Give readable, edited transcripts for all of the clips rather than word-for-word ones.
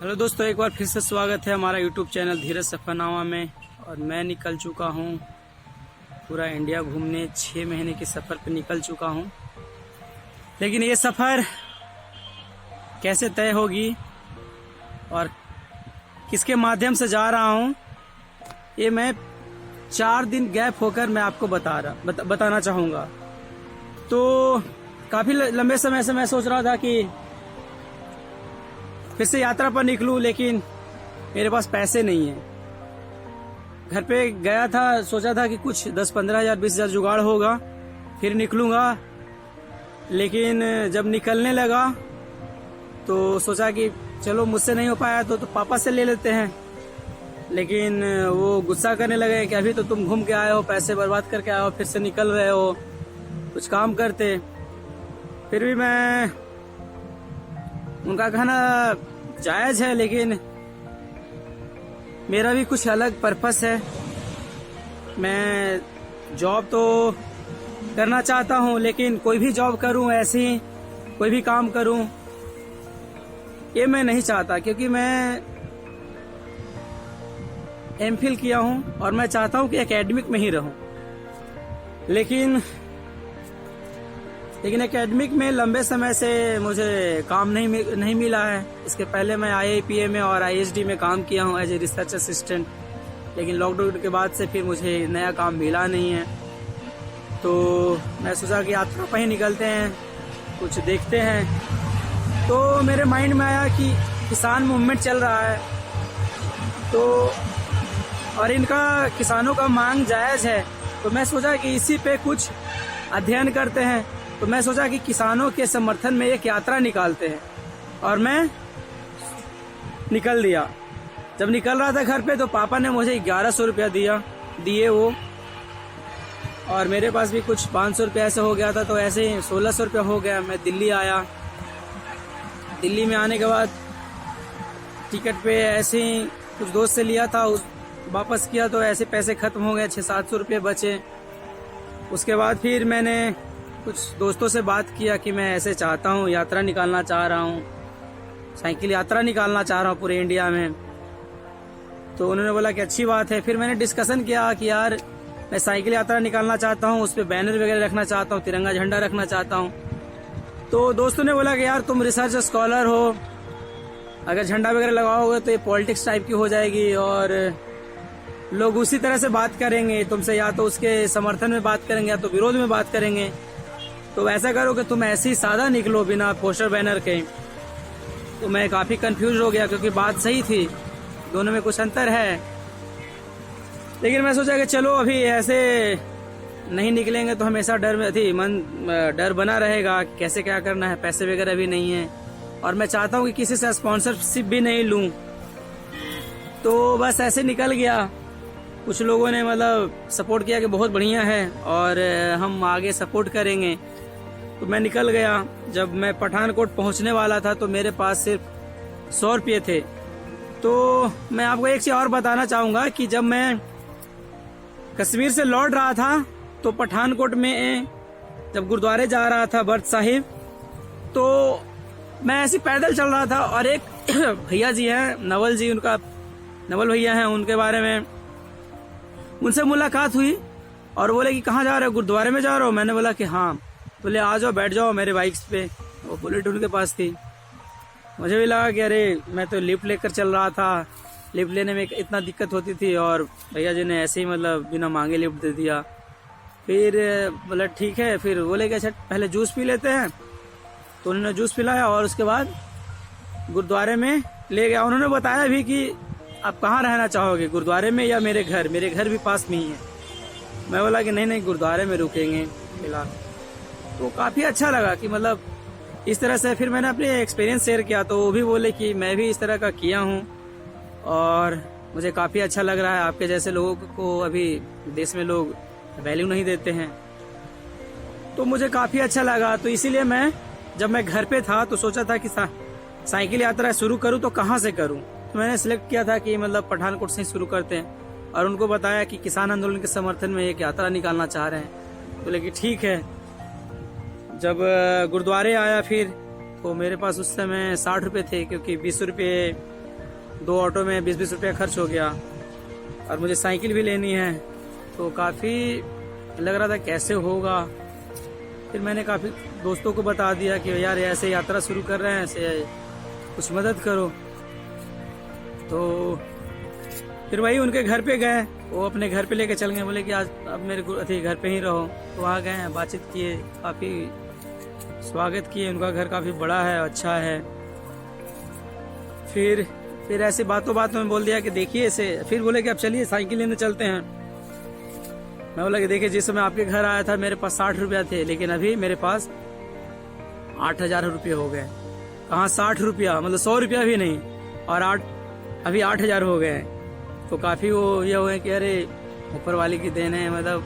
Hello दोस्तों, एक बार फिर से स्वागत है हमारा यूट्यूब चैनल धीरज सफरनामा में। और मैं निकल चुका हूँ पूरा इंडिया घूमने। 6 महीने के सफ़र पे निकल चुका हूँ, लेकिन ये सफ़र कैसे तय होगी और किसके माध्यम से जा रहा हूँ, ये मैं 4 दिन गैप होकर मैं आपको बताना चाहूँगा। तो काफ़ी लंबे समय से मैं सोच रहा था कि फिर से यात्रा पर निकलूं, लेकिन मेरे पास पैसे नहीं है। घर पे गया था, सोचा था कि कुछ 10-15 हज़ार 20 हज़ार जुगाड़ होगा फिर निकलूंगा, लेकिन जब निकलने लगा तो सोचा कि चलो मुझसे नहीं हो पाया तो पापा से ले लेते हैं। लेकिन वो गुस्सा करने लगे कि अभी तो तुम घूम के आए हो, पैसे बर्बाद करके आए हो, फिर से निकल रहे हो, कुछ काम करते। फिर भी मैं उनका कहना जायज है, लेकिन मेरा भी कुछ अलग पर्पस है। मैं जॉब तो करना चाहता हूँ, लेकिन कोई भी जॉब करूँ, ऐसे ही कोई भी काम करूँ, ये मैं नहीं चाहता, क्योंकि मैं एमफिल किया हूँ और मैं चाहता हूँ कि एकेडमिक में ही रहूँ। लेकिन एकेडमिक में लंबे समय से मुझे काम नहीं मिला है। इसके पहले मैं IIPA में और ISD में काम किया हूँ एज ए रिसर्च असिस्टेंट, लेकिन लॉकडाउन के बाद से फिर मुझे नया काम मिला नहीं है। तो मैं सोचा कि यात्रा पर ही निकलते हैं, कुछ देखते हैं। तो मेरे माइंड में आया कि किसान मूवमेंट चल रहा है, तो और इनका किसानों का मांग जायज़ है, तो मैं सोचा कि इसी पे कुछ अध्ययन करते हैं। तो मैं सोचा कि किसानों के समर्थन में एक यात्रा निकालते हैं, और मैं निकल दिया। जब निकल रहा था घर पे, तो पापा ने मुझे 1100 रुपया दिए वो, और मेरे पास भी कुछ 500 रुपया ऐसे हो गया था, तो ऐसे ही 1600 रुपया हो गया। मैं दिल्ली आया। दिल्ली में आने के बाद टिकट पे ऐसे ही कुछ दोस्त से लिया था, वापस किया तो ऐसे पैसे खत्म हो गए, 600-700 रुपये बचे। उसके बाद फिर मैंने कुछ दोस्तों से बात किया कि मैं ऐसे चाहता हूँ, यात्रा निकालना चाह रहा हूँ, साइकिल यात्रा निकालना चाह रहा हूँ पूरे इंडिया में। तो उन्होंने बोला कि अच्छी बात है। फिर मैंने डिस्कशन किया कि यार मैं साइकिल यात्रा निकालना चाहता हूँ, उस पर बैनर वगैरह रखना चाहता हूँ, तिरंगा झंडा रखना चाहता हूँ। तो दोस्तों ने बोला कि यार तुम रिसर्च स्कॉलर हो, अगर झंडा वगैरह लगाओगे तो ये पॉलिटिक्स टाइप की हो जाएगी और लोग उसी तरह से बात करेंगे तुमसे, या तो उसके समर्थन में बात करेंगे या तो विरोध में बात करेंगे। तो ऐसा करो कि तुम ऐसे ही सादा निकलो बिना पोस्टर बैनर के। तो मैं काफ़ी कंफ्यूज हो गया, क्योंकि बात सही थी, दोनों में कुछ अंतर है। लेकिन मैं सोचा कि चलो अभी ऐसे नहीं निकलेंगे तो हमेशा डर बना रहेगा, कैसे क्या करना है, पैसे वगैरह भी नहीं है, और मैं चाहता हूँ कि किसी से स्पॉन्सरशिप भी नहीं लूँ। तो बस ऐसे निकल गया। कुछ लोगों ने मतलब सपोर्ट किया कि बहुत बढ़िया है और हम आगे सपोर्ट करेंगे। तो मैं निकल गया। जब मैं पठानकोट पहुंचने वाला था तो मेरे पास सिर्फ 100 रुपये थे। तो मैं आपको एक चीज़ और बताना चाहूँगा कि जब मैं कश्मीर से लौट रहा था, तो पठानकोट में जब गुरुद्वारे जा रहा था बर्द साहिब, तो मैं ऐसे पैदल चल रहा था और एक भैया जी हैं, नवल भैया हैं, उनके बारे में उनसे मुलाकात हुई और बोले कि कहाँ जा रहे हो, गुरुद्वारे में जा रहे हो? मैंने बोला कि हाँ। बोले आ जाओ, बैठ जाओ मेरे बाइक्स पे। वो बुलेट उनके पास थी। मुझे भी लगा कि अरे मैं तो लिफ्ट लेकर चल रहा था, लिफ्ट लेने में इतना दिक्कत होती थी, और भैया जी ने ऐसे ही मतलब बिना मांगे लिफ्ट दे दिया। फिर बोला ठीक है। फिर बोले कि अच्छा पहले जूस पी लेते हैं। तो उन्होंने जूस पिलाया और उसके बाद गुरुद्वारे में ले गया। उन्होंने बताया भी कि आप कहाँ रहना चाहोगे, गुरुद्वारे में या मेरे घर भी पास में ही है। मैं बोला कि नहीं गुरुद्वारे में रुकेंगे फिलहाल। तो काफ़ी अच्छा लगा कि मतलब इस तरह से फिर मैंने अपने एक्सपीरियंस शेयर किया, तो वो भी बोले कि मैं भी इस तरह का किया हूँ और मुझे काफ़ी अच्छा लग रहा है। आपके जैसे लोगों को अभी देश में लोग वैल्यू नहीं देते हैं, तो मुझे काफ़ी अच्छा लगा। तो इसीलिए जब मैं घर पे था तो सोचा था कि साइकिल यात्रा शुरू करूँ तो कहाँ से करूँ। तो मैंने सिलेक्ट किया था कि मतलब पठानकोट से ही शुरू करते हैं, और उनको बताया कि किसान आंदोलन के समर्थन में एक यात्रा निकालना चाह रहे हैं। बोले कि ठीक है। जब गुरुद्वारे आया फिर तो मेरे पास उस समय 60 रुपये थे, क्योंकि 20 रुपये 2 ऑटो में 20-20 रुपया खर्च हो गया और मुझे साइकिल भी लेनी है, तो काफ़ी लग रहा था कैसे होगा। फिर मैंने काफ़ी दोस्तों को बता दिया कि यार ऐसे यात्रा शुरू कर रहे हैं, ऐसे कुछ मदद करो। तो फिर वही उनके घर पे गए, वो अपने घर पे लेके चल गए, बोले कि आज अब मेरे घर पे ही रहो। तो वहाँ गए, बातचीत किए, काफ़ी स्वागत किए। उनका घर काफ़ी बड़ा है, अच्छा है। फिर ऐसे बातों में बोल दिया कि देखिए ऐसे, फिर बोले कि अब चलिए साइकिल लेने चलते हैं। मैं बोला कि देखिए जिस समय आपके घर आया था मेरे पास 60 रुपया थे, लेकिन अभी मेरे पास 8,000 रुपये हो गए। कहाँ 60 रुपया, मतलब 100 रुपया भी नहीं, और अभी 8,000 हो गए। तो काफ़ी वो ये हुए कि अरे ऊपर वाले की देन है, मतलब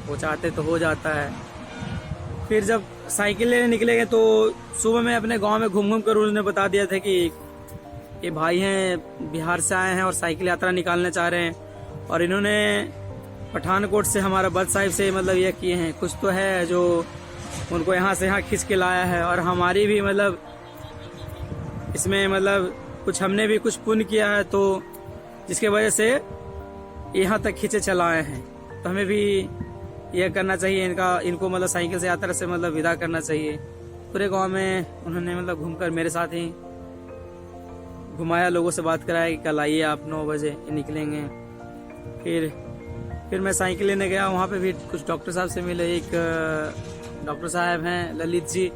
वो चाहते तो हो जाता है। फिर जब साइकिल लेने निकलेंगे तो सुबह में अपने गांव में घूम कर उन्होंने बता दिया था कि ये भाई हैं, बिहार से आए हैं और साइकिल यात्रा निकालना चाह रहे हैं, और इन्होंने पठानकोट से हमारा बद साहिब से मतलब ये किए हैं, कुछ तो है जो उनको यहाँ से यहाँ खींच के लाया है। और हमारी भी मतलब इसमें मतलब कुछ हमने भी कुछ पुण्य किया है, तो जिसके वजह से यहाँ तक खींचे चलाए हैं। तो हमें भी यह करना चाहिए, इनको मतलब साइकिल से यात्रा से मतलब विदा करना चाहिए। पूरे गांव में उन्होंने मतलब घूमकर मेरे साथ ही घुमाया, लोगों से बात कराया कि कल आइए आप 9 बजे निकलेंगे। फिर मैं साइकिल लेने गया, वहाँ पे भी कुछ डॉक्टर साहब से मिले। एक डॉक्टर साहब हैं ललित जी,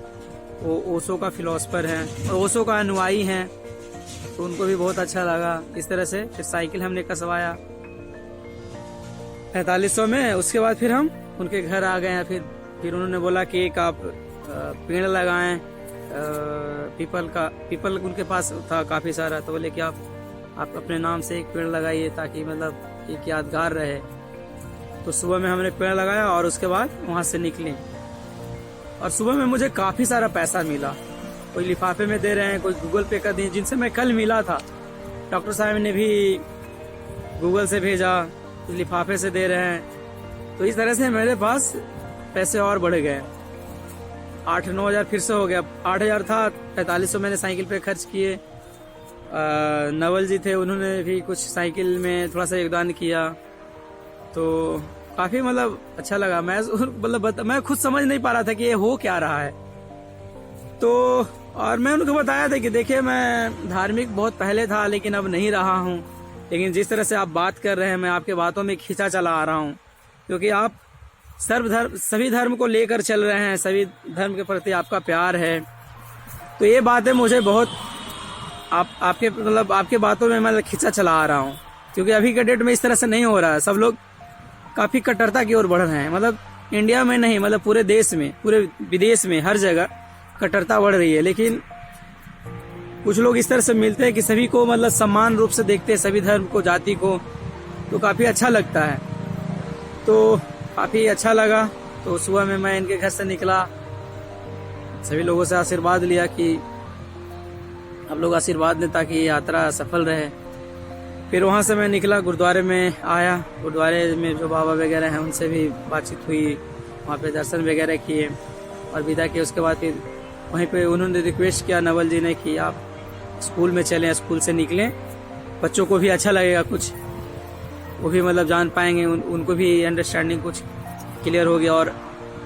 वो ओशो का फिलोसफर हैं और ओशो का अनुयायी हैं, तो उनको भी बहुत अच्छा लगा। इस तरह से फिर साइकिल हमने कसवाया 4500 में। उसके बाद फिर हम उनके घर आ गए हैं। फिर उन्होंने बोला कि एक आप पेड़ लगाएं, पीपल उनके पास था काफ़ी सारा, तो बोले कि आप अपने नाम से एक पेड़ लगाइए ताकि मतलब एक यादगार रहे। तो सुबह में हमने पेड़ लगाया और उसके बाद वहाँ से निकले। और सुबह में मुझे काफ़ी सारा पैसा मिला, कोई लिफाफे में दे रहे हैं, कोई गूगल पे कर दिए, जिनसे मैं कल मिला था। डॉक्टर साहब ने भी गूगल से भेजा, लिफाफे से दे रहे हैं। तो इस तरह से मेरे पास पैसे और बढ़ गए, 8-9 हज़ार फिर से हो गया। 8,000 था, 4500 मैंने साइकिल पे खर्च किए। नवल जी थे, उन्होंने भी कुछ साइकिल में थोड़ा सा योगदान किया, तो काफ़ी मतलब अच्छा लगा। मैं खुद समझ नहीं पा रहा था कि ये हो क्या रहा है। तो और मैं उनको बताया था कि देखिए मैं धार्मिक बहुत पहले था, लेकिन अब नहीं रहा हूँ। लेकिन जिस तरह से आप बात कर रहे हैं, मैं आपके बातों में खींचा चला आ रहा हूँ, क्योंकि आप सभी धर्म को लेकर चल रहे हैं, सभी धर्म के प्रति आपका प्यार है। तो ये बातें मुझे बहुत आपके बातों में मैं खींचा चला आ रहा हूँ, क्योंकि अभी के डेट में इस तरह से नहीं हो रहा है। सब लोग काफ़ी कट्टरता की ओर बढ़ रहे हैं, मतलब इंडिया में नहीं, मतलब पूरे देश में, पूरे विदेश में, हर जगह कट्टरता बढ़ रही है। लेकिन कुछ लोग इस तरह से मिलते हैं कि सभी को मतलब समान रूप से देखते हैं, सभी धर्म को, जाति को, तो काफ़ी अच्छा लगता है। तो काफ़ी अच्छा लगा। तो सुबह में मैं इनके घर से निकला, सभी लोगों से आशीर्वाद लिया कि आप लोग आशीर्वाद दें ताकि ये यात्रा सफल रहे। फिर वहाँ से मैं निकला, गुरुद्वारे में आया। गुरुद्वारे में जो बाबा वगैरह हैं उनसे भी बातचीत हुई, वहाँ पे दर्शन वगैरह किए और विदा किए। उसके बाद फिर वहीं पे उन्होंने रिक्वेस्ट किया, नवल जी ने, कि आप स्कूल में चलें, स्कूल से निकलें, बच्चों को भी अच्छा लगेगा, कुछ वो भी मतलब जान पाएंगे, उनको भी अंडरस्टैंडिंग कुछ क्लियर होगी और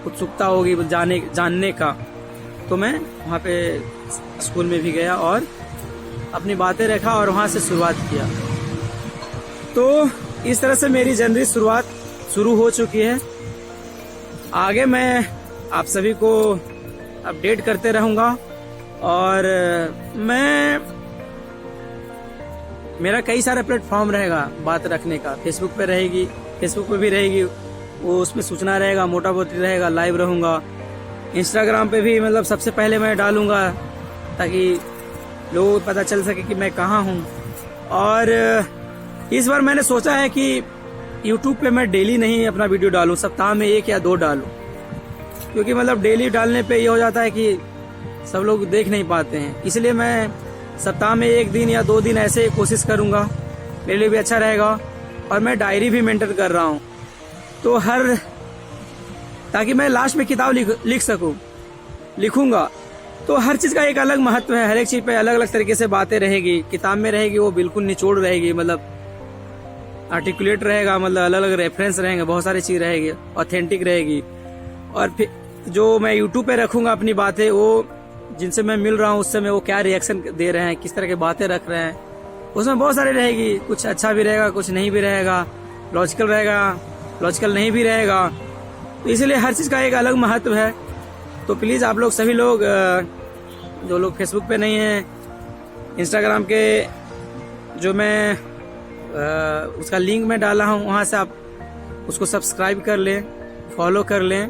उत्सुकता होगी जानने का। तो मैं वहाँ पे स्कूल में भी गया और अपनी बातें रखा और वहाँ से शुरुआत किया। तो इस तरह से मेरी जर्नी शुरू हो चुकी है। आगे मैं आप सभी को अपडेट करते रहूँगा और मेरा कई सारे प्लेटफॉर्म रहेगा बात रखने का। फेसबुक पे भी रहेगी, वो उसमें सूचना रहेगा, मोटा मोटी रहेगा, लाइव रहूँगा। इंस्टाग्राम पे भी मतलब सबसे पहले मैं डालूँगा ताकि लोगों को पता चल सके कि मैं कहाँ हूँ। और इस बार मैंने सोचा है कि यूट्यूब पे मैं डेली नहीं अपना वीडियो डालूँ, सप्ताह में 1 या 2 डालूँ, क्योंकि मतलब डेली डालने पे ये हो जाता है कि सब लोग देख नहीं पाते हैं। इसलिए मैं सप्ताह में 1 दिन या 2 दिन ऐसे कोशिश करूँगा, मेरे लिए भी अच्छा रहेगा। और मैं डायरी भी मेंटेन कर रहा हूँ, तो ताकि मैं लास्ट में किताब लिख सकूँ, लिखूँगा तो हर चीज़ का एक अलग महत्व है, हर एक चीज़ पे अलग अलग तरीके से बातें रहेगी। किताब में रहेगी वो बिल्कुल निचोड़ रहेगी, मतलब आर्टिकुलेट रहेगा, मतलब अलग अलग रेफरेंस रहेंगे, बहुत सारी चीज़ रहेगी, ऑथेंटिक रहेगी। और फिर जो मैं यूट्यूब पे रखूंगा अपनी बातें, वो जिनसे मैं मिल रहा हूँ उससे मैं वो क्या रिएक्शन दे रहे हैं, किस तरह की बातें रख रहे हैं, उसमें बहुत सारी रहेगी। कुछ अच्छा भी रहेगा, कुछ नहीं भी रहेगा, लॉजिकल रहेगा, लॉजिकल नहीं भी रहेगा। तो इसलिए हर चीज़ का एक अलग महत्व है। तो प्लीज़ आप लोग सभी लोग जो लोग फेसबुक पे नहीं हैं, इंस्टाग्राम के जो मैं उसका लिंक मैं डाला हूँ वहाँ से आप उसको सब्सक्राइब कर लें, फॉलो कर लें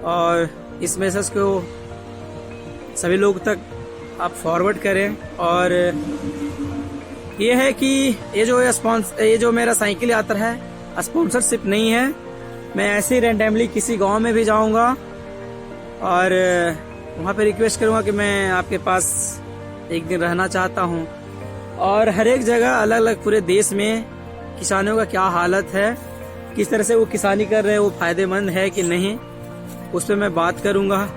और इस मैसेज को सभी लोग तक आप फॉरवर्ड करें। और ये है कि ये जो मेरा साइकिल यात्रा है स्पॉन्सरशिप नहीं है। मैं ऐसे ही रैंडमली किसी गांव में भी जाऊंगा और वहाँ पे रिक्वेस्ट करूंगा कि मैं आपके पास एक दिन रहना चाहता हूँ। और हर एक जगह अलग अलग पूरे देश में किसानों का क्या हालत है, किस तरह से वो किसानी कर रहे हैं, वो फायदेमंद है कि नहीं, उस पर मैं बात करूंगा।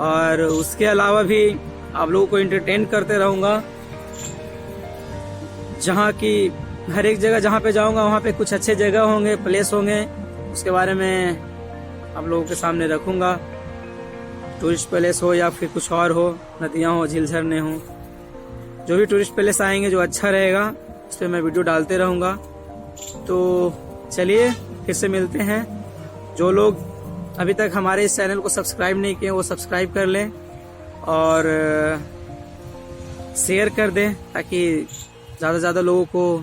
और उसके अलावा भी आप लोगों को एंटरटेन करते रहूंगा। जहाँ की हर एक जगह जहाँ पे जाऊंगा वहाँ पे कुछ अच्छे जगह होंगे, प्लेस होंगे, उसके बारे में आप लोगों के सामने रखूंगा। टूरिस्ट प्लेस हो या फिर कुछ और हो, नदियाँ हो, झील झरने हो, जो भी टूरिस्ट प्लेस आएंगे जो अच्छा रहेगा उस पर मैं वीडियो डालते रहूंगा। तो चलिए फिर से मिलते हैं। जो लोग अभी तक हमारे इस चैनल को सब्सक्राइब नहीं किए वो सब्सक्राइब कर लें और शेयर कर दें ताकि ज़्यादा से ज़्यादा लोगों को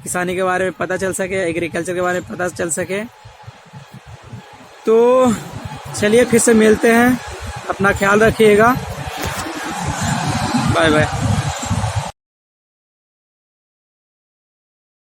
किसानी के बारे में पता चल सके, एग्रीकल्चर के बारे में पता चल सके। तो चलिए फिर से मिलते हैं, अपना ख्याल रखिएगा, बाय बाय।